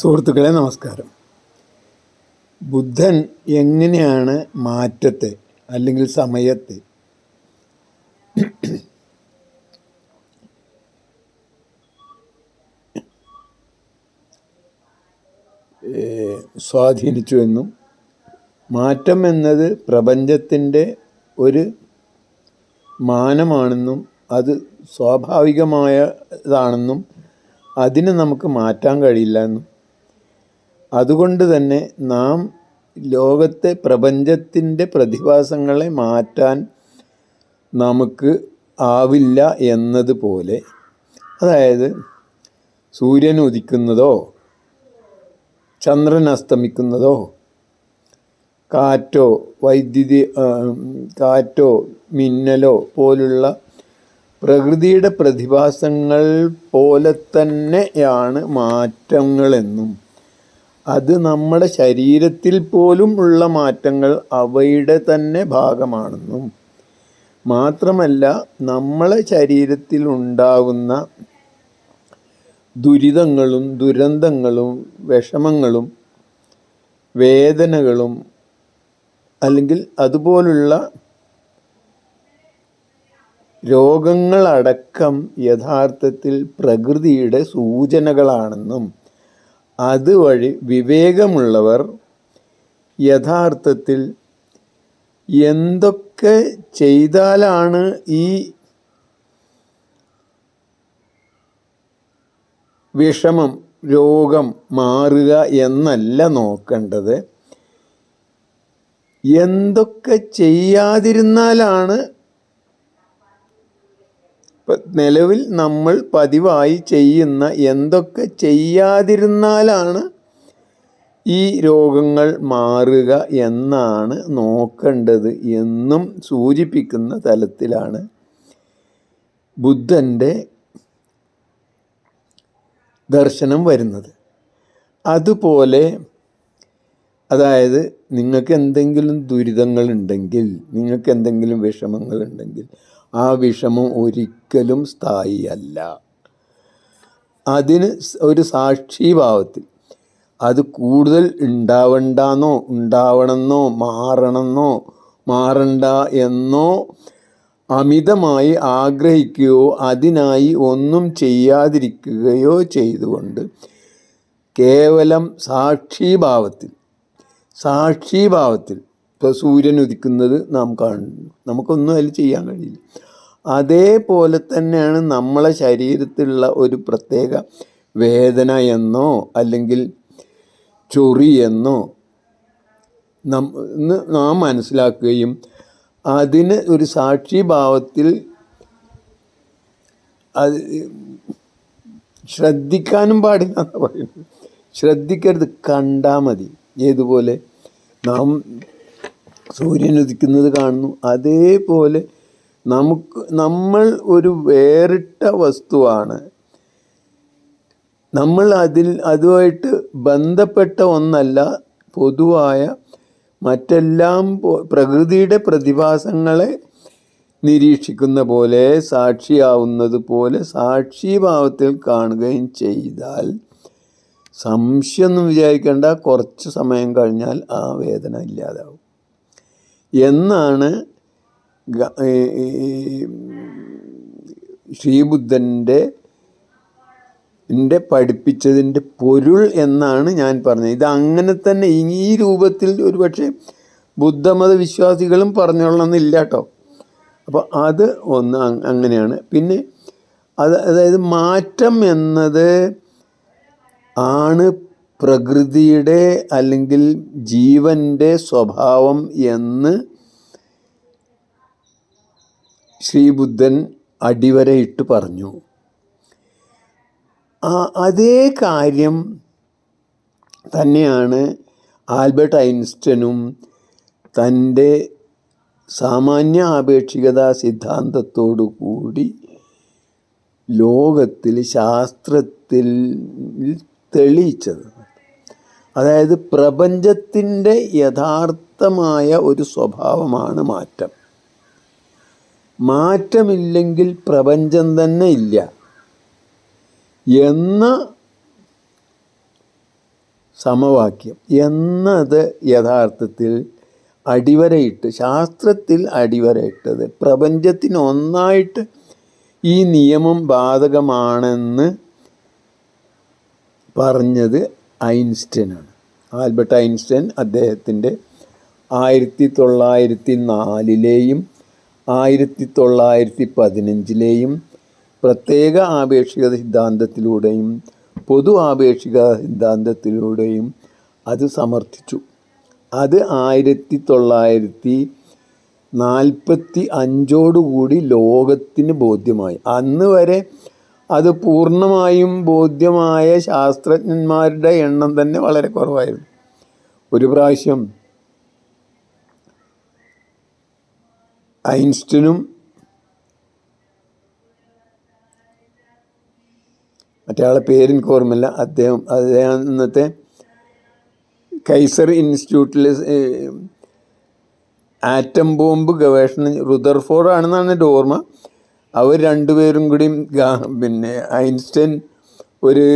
സുഹൃത്തുക്കളെ നമസ്കാരം. ബുദ്ധൻ എങ്ങനെയാണ് മാറ്റത്തെ അല്ലെങ്കിൽ സമയത്തെ സ്വാധീനിച്ചുവെന്നും മാറ്റം എന്നത് പ്രപഞ്ചത്തിൻ്റെ ഒരു മാനമാണെന്നും അത് സ്വാഭാവികമായതാണെന്നും അതിനെ നമുക്ക് മാറ്റാൻ കഴിയില്ല എന്നും അതുകൊണ്ട് തന്നെ നാം ലോകത്തെ പ്രപഞ്ചത്തിൻ്റെ പ്രതിഭാസങ്ങളെ മാറ്റാൻ നമുക്ക് ആവില്ല എന്നതുപോലെ, അതായത് സൂര്യൻ ഉദിക്കുന്നതോ ചന്ദ്രൻ അസ്തമിക്കുന്നതോ കാറ്റോ മിന്നലോ പോലുള്ള പ്രകൃതിയുടെ പ്രതിഭാസങ്ങൾ പോലെ തന്നെയാണ് മാറ്റങ്ങളെന്നും അത് നമ്മുടെ ശരീരത്തിൽ പോലും ഉള്ള മാറ്റങ്ങൾ അവയുടെ തന്നെ ഭാഗമാണെന്നും മാത്രമല്ല, നമ്മളെ ശരീരത്തിൽ ഉണ്ടാകുന്ന ദുരിതങ്ങളും ദുരന്തങ്ങളും വിഷമങ്ങളും വേദനകളും അല്ലെങ്കിൽ അതുപോലുള്ള രോഗങ്ങളടക്കം യഥാർത്ഥത്തിൽ പ്രകൃതിയുടെ സൂചനകളാണെന്നും അതുവഴി വിവേകമുള്ളവർ യഥാർത്ഥത്തിൽ എന്തൊക്കെ ചെയ്താലാണ് ഈ വിഷമം രോഗം മാറുക എന്നല്ല നോക്കേണ്ടത്, എന്തൊക്കെ ചെയ്യാതിരുന്നാലാണ് നിലവിൽ നമ്മൾ പതിവായി ചെയ്യുന്ന എന്തൊക്കെ ചെയ്യാതിരുന്നാലാണ് ഈ രോഗങ്ങൾ മാറുക എന്നാണ് നോക്കേണ്ടത് എന്നും സൂചിപ്പിക്കുന്ന തലത്തിലാണ് ബുദ്ധൻ്റെ ദർശനം വരുന്നത്. അതുപോലെ, അതായത് നിങ്ങൾക്ക് എന്തെങ്കിലും ദുരിതങ്ങളുണ്ടെങ്കിൽ, നിങ്ങൾക്ക് എന്തെങ്കിലും വിഷമങ്ങളുണ്ടെങ്കിൽ ആ വിഷമം ഒരിക്കലും സ്ഥായിയല്ല. അതിന് ഒരു സാക്ഷിഭാവത്തിൽ അത് കൂടുതൽ ഉണ്ടാവണമെന്നോ മാറണ്ട എന്നോ അമിതമായി ആഗ്രഹിക്കുകയോ അതിനായി ഒന്നും ചെയ്യാതിരിക്കുകയോ ചെയ്തുകൊണ്ട് കേവലം സാക്ഷിഭാവത്തിൽ ഇപ്പോൾ സൂര്യൻ ഉദിക്കുന്നത് നാം കാണുന്നു, നമുക്കൊന്നും അതിൽ ചെയ്യാൻ കഴിയില്ല. അതേപോലെ തന്നെയാണ് നമ്മളെ ശരീരത്തിലുള്ള ഒരു പ്രത്യേക വേദന എന്നോ അല്ലെങ്കിൽ ചൊറി എന്നോ നാം മനസ്സിലാക്കുകയും അതിന് ഒരു സാക്ഷിഭാവത്തിൽ അത് ശ്രദ്ധിക്കാനും പാടില്ല എന്ന് പറയുന്നത്. ശ്രദ്ധിക്കരുത്, കണ്ടാൽ മതി. ഏതുപോലെ നാം സൂര്യൻ ഉദിക്കുന്നത് കാണുന്നു, അതേപോലെ നമ്മൾ ഒരു വേറിട്ട വസ്തുവാണ്. നമ്മൾ അതുമായിട്ട് ബന്ധപ്പെട്ട ഒന്നല്ല. പൊതുവായ മറ്റെല്ലാം പ്രകൃതിയുടെ പ്രതിഭാസങ്ങളെ നിരീക്ഷിക്കുന്ന പോലെ സാക്ഷിയാവുന്നത് പോലെ സാക്ഷിഭാവത്തിൽ കാണുകയും ചെയ്താൽ സംശയമൊന്നും വിചാരിക്കേണ്ട, കുറച്ച് സമയം കഴിഞ്ഞാൽ ആ വേദന ഇല്ലാതാവും എന്നാണ് ശ്രീബുദ്ധൻ്റെ പഠിപ്പിച്ചതിൻ്റെ പൊരുൾ എന്നാണ് ഞാൻ പറഞ്ഞത്. ഇത് അങ്ങനെ തന്നെ ഈ രൂപത്തിൽ ഒരുപക്ഷെ ബുദ്ധമത വിശ്വാസികളും പറഞ്ഞോളണമെന്നില്ല കേട്ടോ. അപ്പോൾ അത് ഒന്ന് അങ്ങനെയാണ്. പിന്നെ അതായത് മാറ്റം എന്നത് ആണ് പ്രകൃതിയുടെ അല്ലെങ്കിൽ ജീവൻ്റെ സ്വഭാവം എന്ന് ശ്രീബുദ്ധൻ അടിവരയിട്ട് പറഞ്ഞു. അതേ കാര്യം തന്നെയാണ് ആൽബർട്ട് ഐൻസ്റ്റീനും തൻ്റെ സാമാന്യ ആപേക്ഷികതാ സിദ്ധാന്തത്തോടു കൂടി ലോകത്തിൽ ശാസ്ത്രത്തിൽ തെളിയിച്ചത്. അതായത് പ്രപഞ്ചത്തിൻ്റെ യഥാർത്ഥമായ ഒരു സ്വഭാവമാണ് മാറ്റം. മാറ്റമില്ലെങ്കിൽ പ്രപഞ്ചം തന്നെ ഇല്ല എന്ന സമവാക്യം എന്നത് യഥാർത്ഥത്തിൽ അടിവരയിട്ട്, ശാസ്ത്രത്തിൽ അടിവരയിട്ടത്, പ്രപഞ്ചത്തിന് ഒന്നായിട്ട് ഈ നിയമം ബാധകമാണെന്ന് പറഞ്ഞത് ഐൻസ്റ്റൈനാണ്. ആൽബർട്ട് ഐൻസ്റ്റൈൻ അദ്ദേഹത്തിൻ്റെ 1904 1915 പ്രത്യേക ആപേക്ഷികത സിദ്ധാന്തത്തിലൂടെയും പൊതു ആപേക്ഷിക സിദ്ധാന്തത്തിലൂടെയും അത് സമർത്ഥിച്ചു. അത് 1945 ലോകത്തിന് ബോധ്യമായി. അന്ന് വരെ അത് പൂർണ്ണമായും ബോധ്യമായ ശാസ്ത്രജ്ഞന്മാരുടെ എണ്ണം തന്നെ വളരെ കുറവായിരുന്നു. ഒരു പ്രാവശ്യം ഐൻസ്റ്റീനും മറ്റേ ആളെ പേരെനിക്ക് ഓർമ്മയില്ല, അദ്ദേഹം ഇന്നത്തെ കൈസർ ഇൻസ്റ്റിറ്റ്യൂട്ടിൽ ആറ്റം ബോംബ് ഗവേഷണം റുദർഫോർഡ് ആണെന്നാണ് എൻ്റെ ഓർമ്മ. അവർ രണ്ടുപേരും കൂടി പിന്നെ ഐൻസ്റ്റൈൻ ഒരു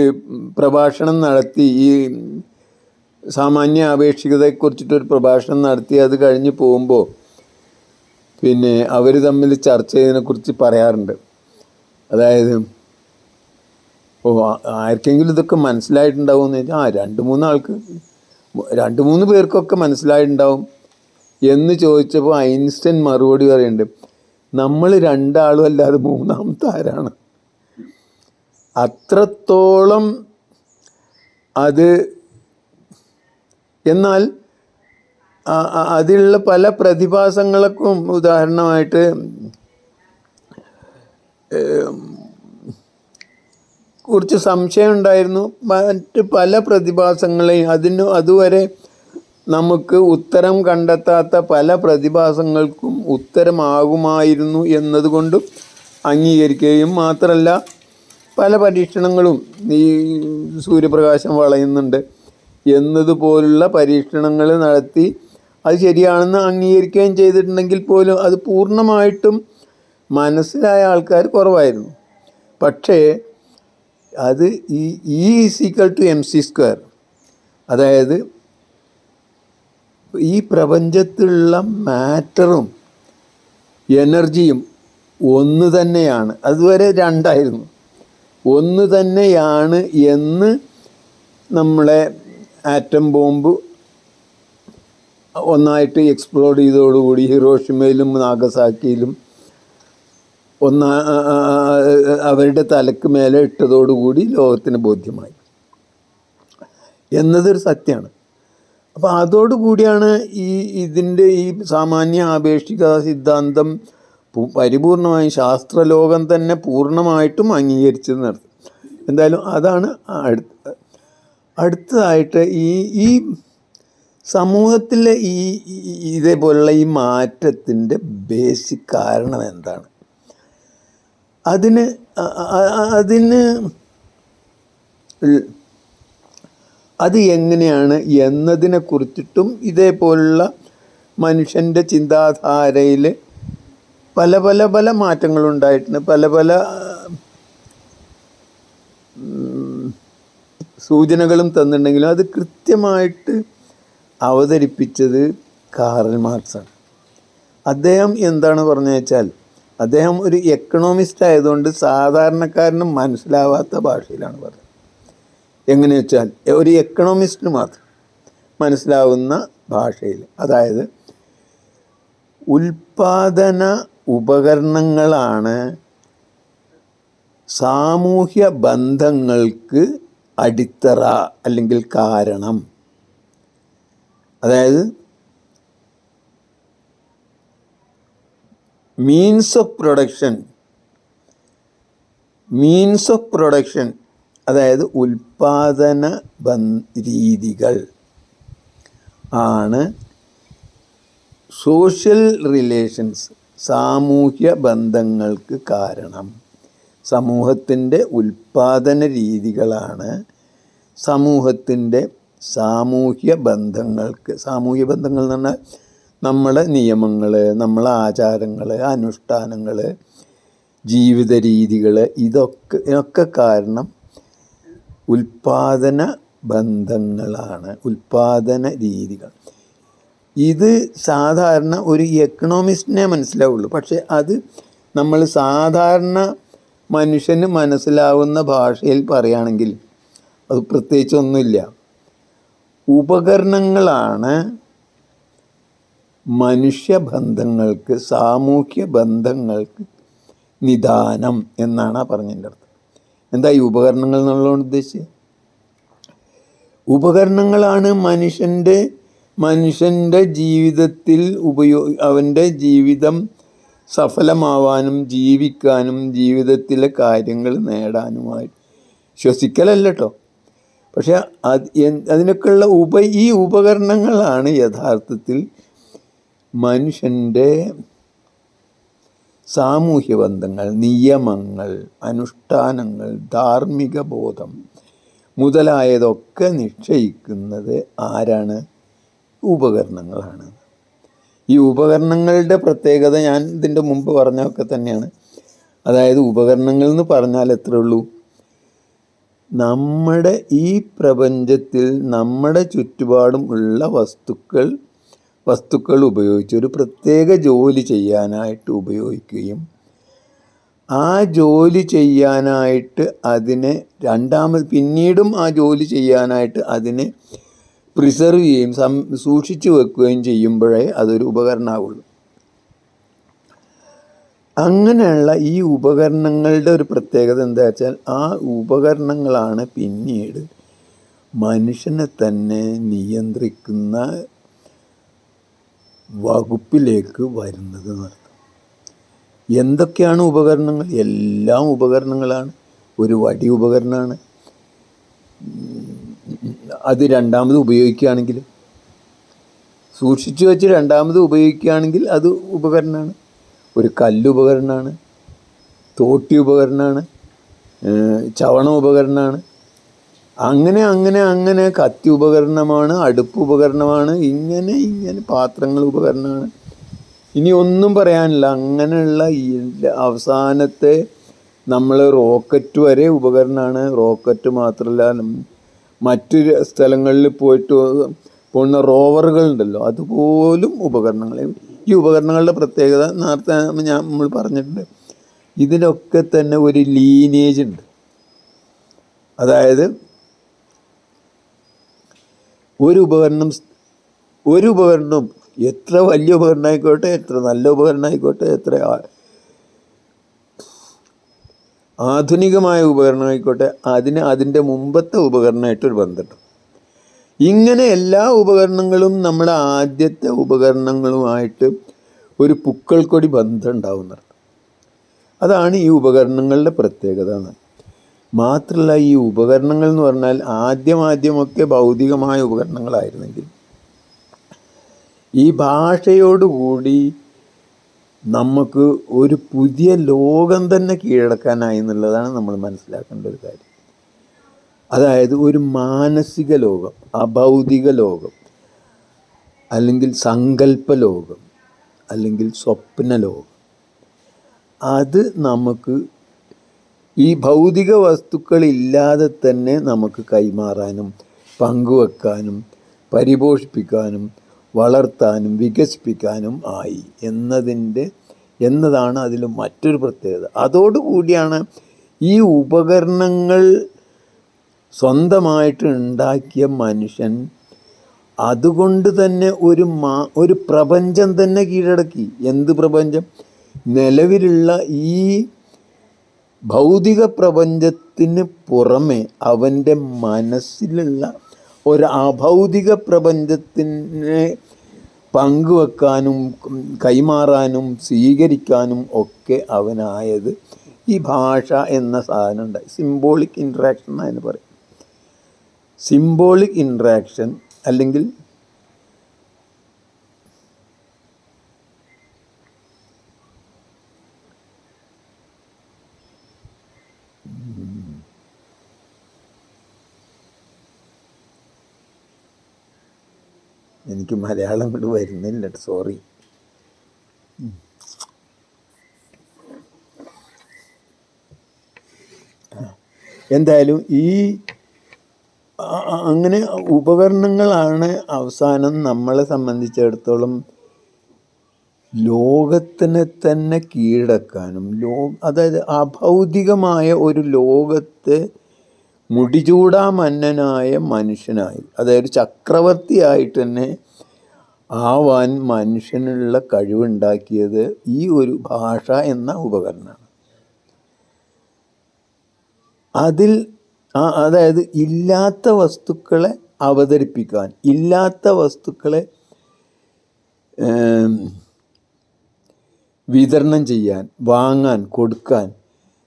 പ്രഭാഷണം നടത്തി, ഈ സാമാന്യ ആപേക്ഷികതയെക്കുറിച്ചിട്ടൊരു പ്രഭാഷണം നടത്തി. അത് കഴിഞ്ഞ് പോകുമ്പോൾ പിന്നെ അവർ തമ്മിൽ ചർച്ച ചെയ്തതിനെക്കുറിച്ച് പറയാറുണ്ട്. അതായത് ആർക്കെങ്കിലും ഇതൊക്കെ മനസ്സിലായിട്ടുണ്ടാവും എന്ന് വെച്ചാൽ 2-3 പേർക്കൊക്കെ മനസ്സിലായിട്ടുണ്ടാവും എന്ന് ചോദിച്ചപ്പോൾ ഐൻസ്റ്റൈൻ മറുപടി പറയുന്നുണ്ട്, നമ്മൾ 2 ആളും അല്ലാതെ 3-ാമത്തെ ആരാണ്. അത്രത്തോളം അത്. എന്നാൽ അതിലുള്ള പല പ്രതിഭാസങ്ങൾക്കും ഉദാഹരണമായിട്ട് കുറിച്ച് സംശയം ഉണ്ടായിരുന്നു. മറ്റ് പല പ്രതിഭാസങ്ങളെയും അതുവരെ നമുക്ക് ഉത്തരം കണ്ടെത്താത്ത പല പ്രതിഭാസങ്ങൾക്കും ഉത്തരമാകുമായിരുന്നു എന്നതുകൊണ്ടും അംഗീകരിക്കുകയും മാത്രമല്ല, പല പരീക്ഷണങ്ങളും ഈ സൂര്യപ്രകാശം വളയുന്നുണ്ട് എന്നതുപോലുള്ള പരീക്ഷണങ്ങൾ നടത്തി അത് ശരിയാണെന്ന് അംഗീകരിക്കുകയും ചെയ്തിട്ടുണ്ടെങ്കിൽ പോലും അത് പൂർണ്ണമായിട്ടും മനസ്സിലായ ആൾക്കാർ കുറവായിരുന്നു. പക്ഷേ അത് E=mc², അതായത് ഈ പ്രപഞ്ചത്തിലുള്ള മാറ്ററും എനർജിയും ഒന്ന് തന്നെയാണ്. അതുവരെ 2 ആയിരുന്നു. ഒന്ന് തന്നെയാണ് എന്ന് നമ്മളെ ആറ്റം ബോംബ് ഒന്നായിട്ട് എക്സ്പ്ലോഡ് ചെയ്തതോടുകൂടി ഹിരോഷിമയിലും നാഗസാക്കിയിലും അവരുടെ തലക്ക് മേലെ ഇട്ടതോടുകൂടി ലോകത്തിന് ബോധ്യമായി എന്നതൊരു സത്യമാണ്. അപ്പോൾ അതോടുകൂടിയാണ് ഇതിൻ്റെ ഈ സാമാന്യ ആപേക്ഷിക സിദ്ധാന്തം പരിപൂർണമായും ശാസ്ത്രലോകം തന്നെ പൂർണ്ണമായിട്ടും അംഗീകരിച്ചത് നടത്തും. എന്തായാലും അതാണ് അടുത്തതായിട്ട് ഈ സമൂഹത്തിലെ ഇതേപോലുള്ള ഈ മാറ്റത്തിൻ്റെ ബേസിക് കാരണം എന്താണ്, അതിന് അത് എങ്ങനെയാണ് എന്നതിനെ കുറിച്ചിട്ടും ഇതേപോലുള്ള മനുഷ്യൻ്റെ ചിന്താധാരയിൽ പല പല പല മാറ്റങ്ങളുണ്ടായിട്ടുണ്ട്. പല പല സൂചനകളും തന്നിട്ടുണ്ടെങ്കിലും അത് കൃത്യമായിട്ട് അവതരിപ്പിച്ചത് കാറൽ മാർക്സാണ്. അദ്ദേഹം എന്താണ് പറഞ്ഞു വെച്ചാൽ, അദ്ദേഹം ഒരു എക്കണോമിസ്റ്റ് ആയതുകൊണ്ട് സാധാരണക്കാരനും മനസ്സിലാവാത്ത ഭാഷയിലാണ് പറഞ്ഞത്. എങ്ങനെ വെച്ചാൽ ഒരു എക്കണോമിസ്റ്റിന് മാത്രം മനസ്സിലാവുന്ന ഭാഷയിൽ, അതായത് ഉൽപാദന ഉപകരണങ്ങളാണ് സാമൂഹ്യ ബന്ധങ്ങൾക്ക് അടിത്തറ അല്ലെങ്കിൽ കാരണം. അതായത് മീൻസ് ഓഫ് പ്രൊഡക്ഷൻ അതായത് ഉൽപാദന രീതികൾ ആണ് സോഷ്യൽ റിലേഷൻസ്, സാമൂഹ്യ ബന്ധങ്ങൾക്ക് കാരണം. സമൂഹത്തിൻ്റെ ഉൽപാദന രീതികളാണ് സമൂഹത്തിൻ്റെ സാമൂഹ്യ ബന്ധങ്ങൾക്ക്. സാമൂഹ്യ ബന്ധങ്ങൾ എന്ന് പറഞ്ഞാൽ നമ്മളെ നിയമങ്ങൾ, നമ്മളെ ആചാരങ്ങൾ, അനുഷ്ഠാനങ്ങൾ, ജീവിത രീതികൾ, ഇതൊക്കെ കാരണം ഉൽപാദന ബന്ധങ്ങളാണ്, ഉൽപാദന രീതികൾ. ഇത് സാധാരണ ഒരു എക്കണോമിസ്റ്റിനെ മനസ്സിലാവുള്ളൂ. പക്ഷെ അത് നമ്മൾ സാധാരണ മനുഷ്യന് മനസ്സിലാവുന്ന ഭാഷയിൽ പറയുകയാണെങ്കിൽ അത് പ്രത്യേകിച്ചൊന്നുമില്ല. ഉപകരണങ്ങളാണ് മനുഷ്യബന്ധങ്ങൾക്ക്, സാമൂഹ്യ ബന്ധങ്ങൾക്ക് നിദാനം എന്നാണ് ആ പറഞ്ഞതിൻ്റെ അർത്ഥം. എന്താ ഈ ഉപകരണങ്ങൾ എന്നുള്ളതുകൊണ്ട് ഉദ്ദേശിച്ചത്? ഉപകരണങ്ങളാണ് മനുഷ്യൻ്റെ ജീവിതത്തിൽ അവൻ്റെ ജീവിതം സഫലമാവാനും ജീവിക്കാനും ജീവിതത്തിലെ കാര്യങ്ങൾ നേടാനുമായി. ശ്വസിക്കലല്ല കേട്ടോ. പക്ഷെ അതിനൊക്കെയുള്ള ഈ ഉപകരണങ്ങളാണ് യഥാർത്ഥത്തിൽ മനുഷ്യൻ്റെ സാമൂഹ്യ ബന്ധങ്ങൾ, നിയമങ്ങൾ, അനുഷ്ഠാനങ്ങൾ, ധാർമ്മിക ബോധം മുതലായതൊക്കെ നിശ്ചയിക്കുന്നത് ആരാണ്? ഉപകരണങ്ങളാണ്. ഈ ഉപകരണങ്ങളുടെ പ്രത്യേകത ഞാൻ ഇതിൻ്റെ മുമ്പ് പറഞ്ഞതൊക്കെ തന്നെയാണ്. അതായത് ഉപകരണങ്ങൾ എന്ന് പറഞ്ഞാൽ എത്രയേ ഉള്ളൂ? നമ്മുടെ ഈ പ്രപഞ്ചത്തിൽ നമ്മുടെ ചുറ്റുപാടും ഉള്ള വസ്തുക്കൾ ഉപയോഗിച്ച് ഒരു പ്രത്യേക ജോലി ചെയ്യാനായിട്ട് ഉപയോഗിക്കുകയും ആ ജോലി ചെയ്യാനായിട്ട് അതിനെ പിന്നീടും ആ ജോലി ചെയ്യാനായിട്ട് അതിനെ പ്രിസർവ് ചെയ്യുകയും സൂക്ഷിച്ചു വെക്കുകയും ചെയ്യുമ്പോഴേ അതൊരു ഉപകരണമാവുള്ളൂ. അങ്ങനെയുള്ള ഈ ഉപകരണങ്ങളുടെ ഒരു പ്രത്യേകത എന്താ വെച്ചാൽ ആ ഉപകരണങ്ങളാണ് പിന്നീട് മനുഷ്യനെ തന്നെ നിയന്ത്രിക്കുന്ന വകുപ്പിലേക്ക് വരുന്നത് എന്നർത്ഥം. എന്തൊക്കെയാണ് ഉപകരണങ്ങൾ? എല്ലാം ഉപകരണങ്ങളാണ്. ഒരു വടി ഉപകരണമാണ്. അത് രണ്ടാമത് ഉപയോഗിക്കുകയാണെങ്കിൽ, സൂക്ഷിച്ചു വെച്ച് രണ്ടാമത് ഉപയോഗിക്കുകയാണെങ്കിൽ അത് ഉപകരണമാണ്. ഒരു കല്ല് ഉപകരണമാണ്, തോട്ടി ഉപകരണമാണ്, ചവണ ഉപകരണമാണ്. അങ്ങനെ കത്തി ഉപകരണമാണ്, അടുപ്പ് ഉപകരണമാണ്, ഇങ്ങനെ പാത്രങ്ങൾ ഉപകരണമാണ്. ഇനി ഒന്നും പറയാനില്ല. അങ്ങനെയുള്ള അവസാനത്തെ നമ്മൾ റോക്കറ്റ് വരെ ഉപകരണമാണ്. റോക്കറ്റ് മാത്രമല്ല, മറ്റു സ്ഥലങ്ങളിൽ പോകുന്ന റോവറുകളുണ്ടല്ലോ, അതുപോലും ഉപകരണങ്ങൾ. ഈ ഉപകരണങ്ങളുടെ പ്രത്യേകത നേരത്തെ നമ്മൾ പറഞ്ഞിട്ടുണ്ട്. ഇതിനൊക്കെ തന്നെ ഒരു ലീനേജ് ഉണ്ട്. അതായത് ഒരു ഉപകരണം എത്ര വലിയ ഉപകരണം ആയിക്കോട്ടെ, എത്ര നല്ല ഉപകരണം ആയിക്കോട്ടെ, എത്ര ആധുനികമായ ഉപകരണം ആയിക്കോട്ടെ, അതിൻ്റെ മുമ്പത്തെ ഉപകരണമായിട്ടൊരു ബന്ധമുണ്ട്. ഇങ്ങനെ എല്ലാ ഉപകരണങ്ങളും നമ്മുടെ ആദ്യത്തെ ഉപകരണങ്ങളുമായിട്ട് ഒരു പുക്കൾക്കൊടി ബന്ധം ഉണ്ടാവുന്നത്. അതാണ് ഈ ഉപകരണങ്ങളുടെ പ്രത്യേകത. മാത്രമല്ല, ഈ ഉപകരണങ്ങൾ എന്ന് പറഞ്ഞാൽ ആദ്യമൊക്കെ ഭൗതികമായ ഉപകരണങ്ങളായിരുന്നെങ്കിൽ ഈ ഭാഷയോടുകൂടി നമുക്ക് ഒരു പുതിയ ലോകം തന്നെ കീഴടക്കാനായി എന്നുള്ളതാണ് നമ്മൾ മനസ്സിലാക്കേണ്ട ഒരു കാര്യം. അതായത് ഒരു മാനസിക ലോകം, അഭൗതിക ലോകം, അല്ലെങ്കിൽ സങ്കല്പ ലോകം, അല്ലെങ്കിൽ സ്വപ്ന ലോകം, അത് നമുക്ക് ഈ ഭൗതിക വസ്തുക്കളില്ലാതെ തന്നെ നമുക്ക് കൈമാറാനും പങ്കുവെക്കാനും പരിപോഷിപ്പിക്കാനും വളർത്താനും വികസിപ്പിക്കാനും ആയി എന്നതാണ് അതിൽ മറ്റൊരു പ്രത്യേകത. അതോടുകൂടിയാണ് ഈ ഉപകരണങ്ങൾ സ്വന്തമായിട്ട് ഉണ്ടാക്കിയ മനുഷ്യൻ അതുകൊണ്ട് തന്നെ ഒരു പ്രപഞ്ചം തന്നെ കീഴടക്കി. എന്ത് പ്രപഞ്ചം? നിലവിലുള്ള ഈ ഭൗതിക പ്രപഞ്ചത്തിന് പുറമെ അവൻ്റെ മനസ്സിലുള്ള ഒരു അഭൗതിക പ്രപഞ്ചത്തിനെ പങ്കുവെക്കാനും കൈമാറാനും സ്വീകരിക്കാനും ഒക്കെ അവനായത് ഈ ഭാഷ എന്ന സാധനം ഉണ്ടായി. സിംബോളിക് ഇൻട്രാക്ഷൻ എന്ന് പറയും. സിംബോളിക് ഇൻട്രാക്ഷൻ അല്ലെങ്കിൽ എനിക്ക് മലയാളം കൊണ്ട് വരുന്നില്ല, സോറി. എന്തായാലും ഈ അങ്ങനെ ഉപകരണങ്ങളാണ് അവസാനം നമ്മളെ സംബന്ധിച്ചിടത്തോളം ലോകത്തിനെ തന്നെ കീഴടക്കാനും അതായത് അഭൗതികമായ ഒരു ലോകത്തെ മുടിചൂടാ മന്നനായ മനുഷ്യനായി, അതായത് ചക്രവർത്തിയായിട്ട് തന്നെ ആവാൻ മനുഷ്യനുള്ള കഴിവുണ്ടാക്കിയത് ഈ ഒരു ഭാഷ എന്ന ഉപകരണമാണ്. അതിൽ അതായത് ഇല്ലാത്ത വസ്തുക്കളെ അവതരിപ്പിക്കാൻ, ഇല്ലാത്ത വസ്തുക്കളെ വിതരണം ചെയ്യാൻ, വാങ്ങാൻ, കൊടുക്കാൻ,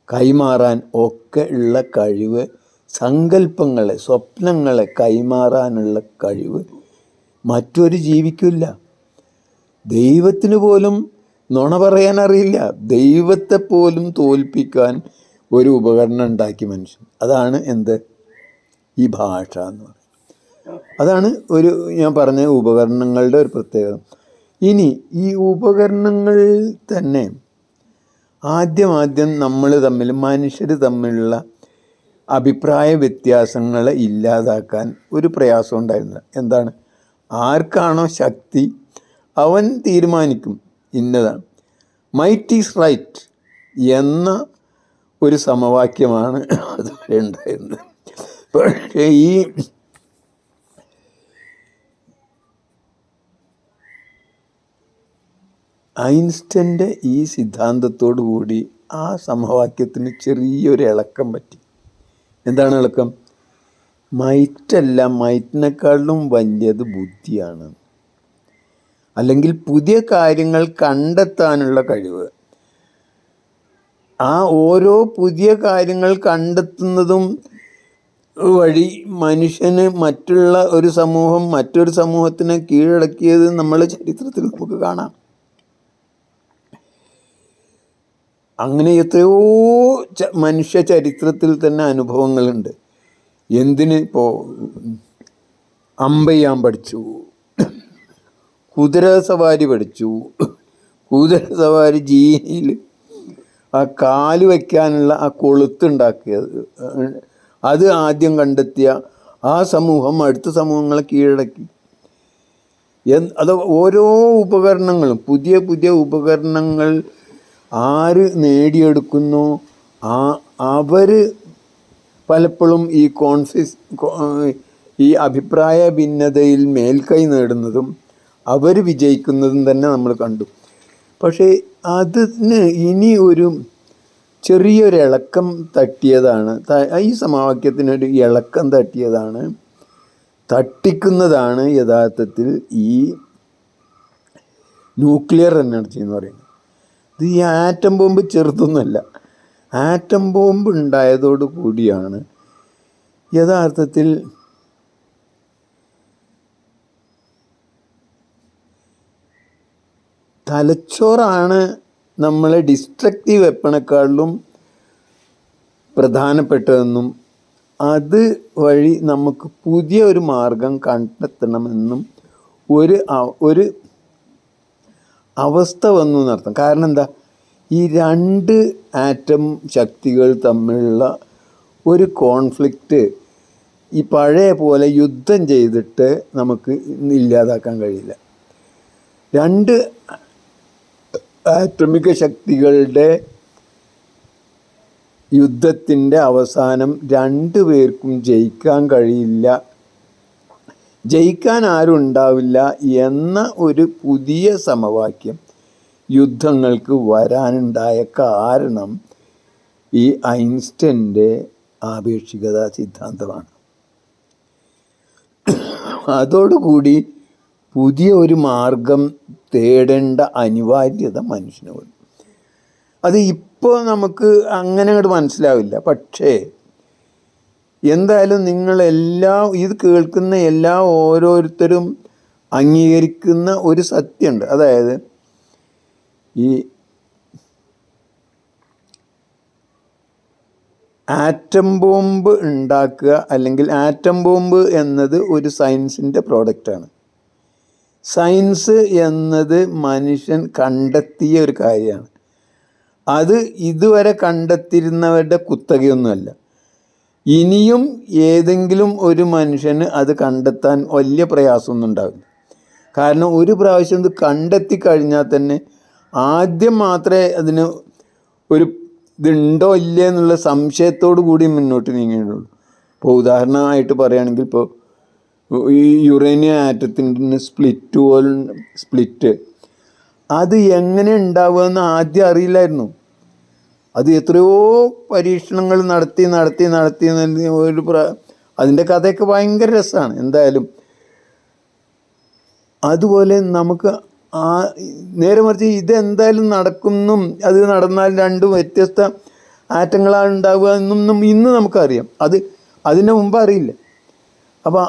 കൈമാറാൻ ഒക്കെ ഉള്ള കഴിവ്, സങ്കല്പങ്ങളെ, സ്വപ്നങ്ങളെ കൈമാറാനുള്ള കഴിവ് മറ്റൊരു ജീവിക്കില്ല. ദൈവത്തിന് പോലും നുണ പറയാൻ അറിയില്ല. ദൈവത്തെ പോലും തോൽപ്പിക്കാൻ ഒരു ഉപകരണം ഉണ്ടാക്കി മനുഷ്യൻ. അതാണ് എന്ത്? ഈ ഭാഷ എന്ന് പറയുന്നത്. അതാണ് ഞാൻ പറഞ്ഞ ഉപകരണങ്ങളുടെ ഒരു പ്രത്യേകത. ഇനി ഈ ഉപകരണങ്ങൾ തന്നെ ആദ്യം മനുഷ്യർ തമ്മിലുള്ള അഭിപ്രായ വ്യത്യാസങ്ങളെ ഇല്ലാതാക്കാൻ ഒരു പ്രയാസം ഉണ്ടായിരുന്നില്ല. എന്താണ്? ആർക്കാണോ ശക്തി അവൻ തീരുമാനിക്കും ഇന്നതാണ്. മൈറ്റ് ഈസ് റൈറ്റ് എന്ന ഒരു സമവാക്യമാണ് അതുവരെ ഉണ്ടായിരുന്നത്. പക്ഷേ ഈ ഐൻസ്റ്റൻ്റെ ഈ സിദ്ധാന്തത്തോടു കൂടി ആ സമവാക്യത്തിന് ചെറിയൊരു ഇളക്കം പറ്റി. എന്താണ് ഇളക്കം? മൈറ്റല്ല, മൈറ്റിനേക്കാളും വലിയത് ബുദ്ധിയാണ്, അല്ലെങ്കിൽ പുതിയ കാര്യങ്ങൾ കണ്ടെത്താനുള്ള കഴിവ്. ആ ഓരോ പുതിയ കാര്യങ്ങൾ കണ്ടെത്തുന്നതും വഴി മനുഷ്യന് മറ്റുള്ള ഒരു സമൂഹം മറ്റൊരു സമൂഹത്തിനെ കീഴടക്കിയത് നമ്മളെ ചരിത്രത്തിൽ നമുക്ക് കാണാം. അങ്ങനെ എത്രയോ മനുഷ്യ ചരിത്രത്തിൽ തന്നെ അനുഭവങ്ങളുണ്ട്. ഇപ്പോൾ അമ്പെയ്യാൻ പഠിച്ചു, കുതിര സവാരി പഠിച്ചു. കുതിര സവാരി ജീനിയിൽ ആ കാല് വയ്ക്കാനുള്ള ആ കൊളുത്തുണ്ടാക്കിയത്, അത് ആദ്യം കണ്ടെത്തിയ ആ സമൂഹം അടുത്ത സമൂഹങ്ങളെ കീഴടക്കി. അത് ഓരോ ഉപകരണങ്ങളും, പുതിയ പുതിയ ഉപകരണങ്ങൾ ആര് നേടിയെടുക്കുന്നു അവർ പലപ്പോഴും ഈ അഭിപ്രായ ഭിന്നതയിൽ മേൽക്കൈ നേടുന്നതും അവർ വിജയിക്കുന്നതും തന്നെ നമ്മൾ കണ്ടു. പക്ഷേ അതിന് ഇനി ഒരു ചെറിയൊരു ഇളക്കം തട്ടിയതാണ്, ഈ സമവാക്യത്തിനൊരു ഇളക്കം തട്ടിക്കുന്നതാണ് യഥാർത്ഥത്തിൽ ഈ ന്യൂക്ലിയർ എനർജി എന്ന് പറയുന്നത്. ഇത് ഈ ആറ്റം ബോംബ് ചെറുതൊന്നുമല്ല. ആറ്റം ബോംബ് ഉണ്ടായതോടു കൂടിയാണ് യഥാർത്ഥത്തിൽ തലച്ചോറാണ് നമ്മളെ ഡിസ്ട്രക്റ്റീവ് വെപ്പണേക്കാളിലും പ്രധാനപ്പെട്ടതെന്നും അത് വഴി നമുക്ക് പുതിയ ഒരു മാർഗം കണ്ടെത്തണമെന്നും ഒരു അവസ്ഥ വന്നു എന്നർത്ഥം. കാരണം എന്താ? ഈ രണ്ട് ആറ്റം ശക്തികൾ തമ്മിലുള്ള ഒരു കോൺഫ്ലിക്റ്റ് ഈ പഴയ പോലെ യുദ്ധം ചെയ്തിട്ട് നമുക്ക് ഇല്ലാതാക്കാൻ കഴിയില്ല. രണ്ട് ആറ്റമിക ശക്തികളുടെ യുദ്ധത്തിൻ്റെ അവസാനം രണ്ടു പേർക്കും ജയിക്കാൻ കഴിയില്ല, ജയിക്കാൻ ആരും ഉണ്ടാവില്ല എന്ന ഒരു പുതിയ സമവാക്യം യുദ്ധങ്ങൾക്ക് വരാനുണ്ടായ കാരണം ഈ ഐൻസ്റ്റൻ്റെ ആപേക്ഷികത സിദ്ധാന്തമാണ്. അതോടുകൂടി പുതിയ ഒരു മാർഗം തേടേണ്ട അനിവാര്യത മനുഷ്യന് വന്നു. അത് ഇപ്പോൾ നമുക്ക് അങ്ങനെ അങ്ങോട്ട് മനസ്സിലാവില്ല. പക്ഷേ എന്തായാലും ഇത് കേൾക്കുന്ന ഓരോരുത്തരും അംഗീകരിക്കുന്ന ഒരു സത്യമുണ്ട്. അതായത് ഈ ആറ്റം ബോംബ് ഉണ്ടാക്കുക, അല്ലെങ്കിൽ ആറ്റം ബോംബ് എന്നത് ഒരു സയൻസിൻ്റെ പ്രോഡക്റ്റാണ്. സയൻസ് എന്നത് മനുഷ്യൻ കണ്ടെത്തിയ ഒരു കാര്യമാണ്. അത് ഇതുവരെ കണ്ടെത്തിയിരുന്നവരുടെ കുത്തകയൊന്നുമല്ല. ഇനിയും ഏതെങ്കിലും ഒരു മനുഷ്യന് അത് കണ്ടെത്താൻ വലിയ പ്രയാസമൊന്നും ഉണ്ടാവില്ല. കാരണം ഒരു പ്രാവശ്യം ഇത് കണ്ടെത്തി കഴിഞ്ഞാൽ തന്നെ ആദ്യം മാത്രമേ അതിന് ഒരു ഇതുണ്ടോ ഇല്ലേ എന്നുള്ള സംശയത്തോടു കൂടി മുന്നോട്ട് നീങ്ങേണ്ടതുള്ളൂ. ഇപ്പോൾ ഉദാഹരണമായിട്ട് പറയുകയാണെങ്കിൽ, ഇപ്പോൾ ഈ യുറേനിയം ആറ്റത്തിൻ്റെ സ്പ്ലിറ്റ് അത് എങ്ങനെ ഉണ്ടാവുകയെന്ന് ആദ്യം അറിയില്ലായിരുന്നു. അത് എത്രയോ പരീക്ഷണങ്ങൾ നടത്തി അതിൻ്റെ കഥയൊക്കെ ഭയങ്കര രസമാണ്. എന്തായാലും അതുപോലെ നമുക്ക് നേരെ മറിച്ച് ഇതെന്തായാലും നടക്കുന്നും അത് നടന്നാൽ രണ്ട് വ്യത്യസ്ത ആറ്റങ്ങളാണ് ഉണ്ടാവുക എന്നും ഇന്ന് നമുക്കറിയാം. അതിന് മുമ്പ് അറിയില്ല. അപ്പോൾ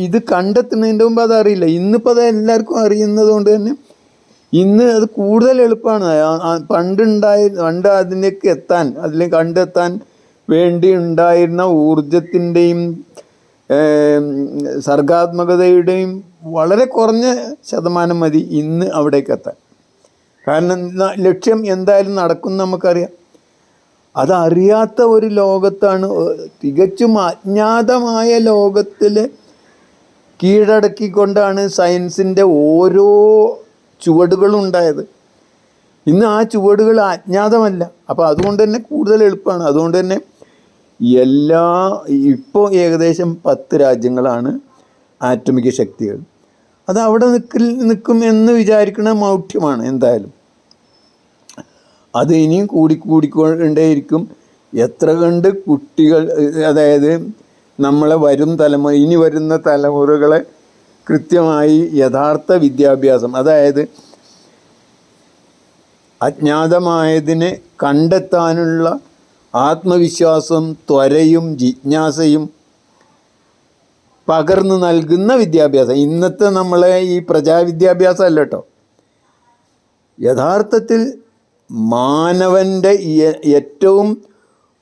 ഇത് കണ്ടെത്തുന്നതിൻ്റെ മുമ്പ് അതറിയില്ല. ഇന്നിപ്പോൾ അത് എല്ലാവർക്കും അറിയുന്നത് കൊണ്ട് തന്നെ ഇന്ന് അത് കൂടുതൽ എളുപ്പമാണ്. പണ്ട് അതിലേക്ക് കണ്ടെത്താൻ വേണ്ടി ഉണ്ടായിരുന്ന ഊർജത്തിൻ്റെയും സർഗാത്മകതയുടെയും വളരെ കുറഞ്ഞ ശതമാനം മതി ഇന്ന് അവിടേക്ക് എത്താൻ. കാരണം ലക്ഷ്യം എന്തായാലും നടക്കും നമുക്കറിയാം. അതറിയാത്ത ഒരു ലോകത്താണ്, തികച്ചും അജ്ഞാതമായ ലോകത്തിൽ കീഴടക്കിക്കൊണ്ടാണ് സയൻസിൻ്റെ ഓരോ ചുവടുകളും ഉണ്ടായത്. ഇന്ന് ആ ചുവടുകൾ അജ്ഞാതമല്ല. അപ്പോൾ അതുകൊണ്ട് തന്നെ കൂടുതൽ എളുപ്പമാണ്. അതുകൊണ്ട് തന്നെ ഇപ്പോൾ ഏകദേശം 10 രാജ്യങ്ങളാണ് ആറ്റമിക ശക്തികൾ. അത് അവിടെ നിൽക്കും എന്ന് വിചാരിക്കുന്ന മൗഢ്യമാണ്. എന്തായാലും അത് ഇനിയും കൂടിക്കൊണ്ടേയിരിക്കും. എത്ര കണ്ട് കുട്ടികൾ, അതായത് ഇനി വരുന്ന തലമുറകളെ കൃത്യമായി യഥാർത്ഥ വിദ്യാഭ്യാസം, അതായത് അജ്ഞാതമായതിനെ കണ്ടെത്താനുള്ള ആത്മവിശ്വാസം, ത്വരയും ജിജ്ഞാസയും പകർന്നു നൽകുന്ന വിദ്യാഭ്യാസം. ഇന്നത്തെ നമ്മളെ ഈ പ്രജാവിദ്യാഭ്യാസം അല്ല കേട്ടോ. യഥാർത്ഥത്തിൽ മാനവൻ്റെ ഏറ്റവും